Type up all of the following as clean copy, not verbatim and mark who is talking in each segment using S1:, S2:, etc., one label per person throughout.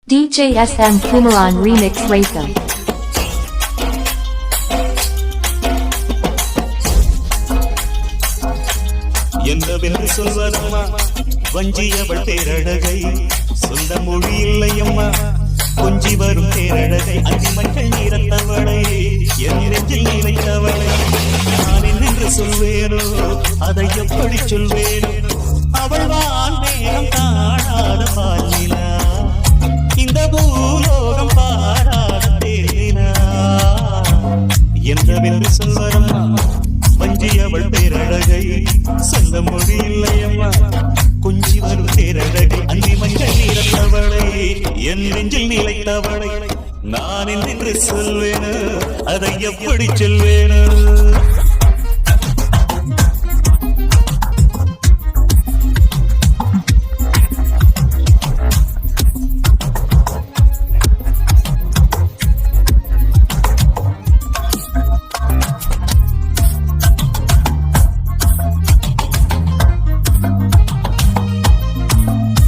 S1: DJ SM Kumaran Remix Rhythm.
S2: என்னவென்று சொல்வதம்மா வஞ்சியவள் பேரழகை சொந்த மொழி இல்லையம்மா கொஞ்சி வரும் பேரழகை அஞ்சு மக்கள் நீரத்தவளை என் நெஞ்சில் நினைத்தவளை நான் என்னென்று சொல்வேனோ அதை எப்படி சொல்வேனோ அவள் வான்மேகம் காணாத பாலினா இந்த பூலோகம் பாராத தேனா என்னவென்று சொல்வதம்மா வஞ்சியவள் பேரழகை சொந்த மொழி இல்லையம்மா கொஞ்சி வரும் பேரழகை அந்தி மஞ்சள் நிறத்தவளை என் நெஞ்சில் நிலைத்தவளை நான் என்று சொல்வேனோ அதை எப்படி சொல்வேனோ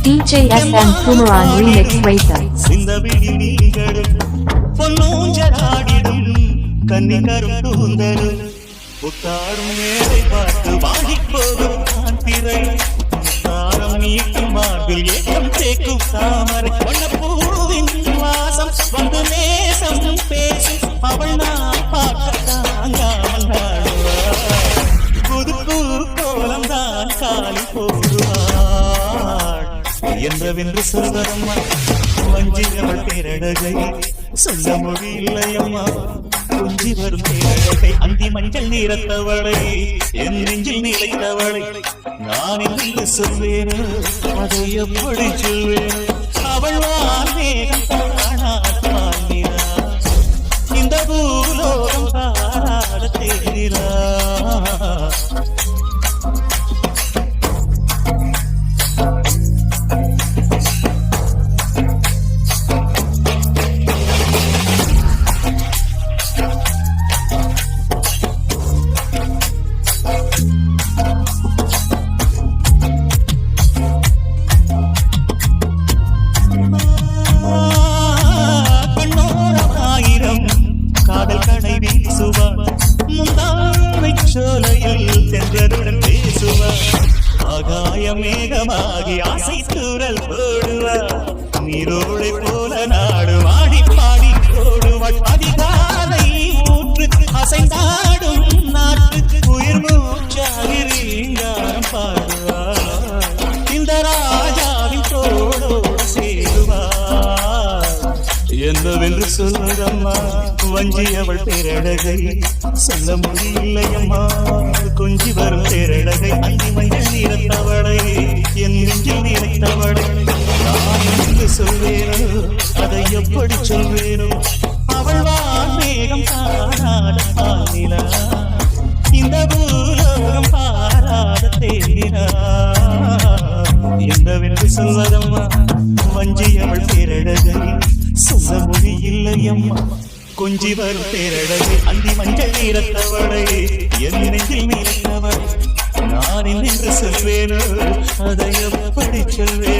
S1: DJ SM Kumaran Remix Rhythm.
S2: சிந்தவிழி நீங்களும் பொன்னூஞ்சலாடிடும் கன்னிகரும் கூந்தலும் புத்தாடும் மேலை பார்த்து வாங்கிப் போகும் திரை தாரம் நீட்டும் மார்பில் ஏக்கம் தேக்கும் தாமரை வண்ணப்பூவின் வாசம் வந்து நேசம் பேசும் அவள் நான் பார்க்க தாங்காமல் நாடுவாள் புது பூ கோலம் தான் காலி போடுவாள் என்றவென்று சொல்வதம்மா வஞ்சியவள் பேரழகை சொல்ல மொழி இல்லையம்மா கொஞ்சி வரும் பேரழகை அந்தி மஞ்சள் நீரத்தவளை என் நெஞ்சில் நிலைத்தவளை நான் என்று சொல்வேனோ அதை எப்படி சொல்வேனோ அவள் வான்மேகம் காணாத பாலினா இந்த பூலோகம் பாராத தேனா மேகமாகி ஆசை தூரல் போடுவார் நீரோடை போல நாடு மாடி பாடி போடுவாள் அதிகாலை ஊற்று அசைந்தாடும் நாட்டு உயிர் மூச்சாகி ரீங்காரம் பாடுவார் இந்த ராஜாவின் தோளோடு சேருவார் என்னவென்று சொல்வதம்மா வஞ்சியவள் பேரழகை சொல்ல முடியலையம்மா கொஞ்சி வரும் பேரழகை அந்தி மஞ்சள் நிறத்தவளை என் நெஞ்சில் நினைத்தவளை நான் என்று சொல்வேனோ அதை எப்படி சொல்வேனோ அவள் வான்மேகம் காணாத பாலினா இந்த பூலோகம் பாராத தேனா என்னவென்று சொல்வதம்மா வஞ்சியவள் பேரழகை சொல்ல மொழி இல்லையம்மா கொஞ்சி வரும் பேரழகை அந்தி மஞ்சள் நீரத்தவளை என் நெஞ்சில் நினைத்தவளை நான் என்று சொல்வேனோ அதை எப்படி சொல்வேன்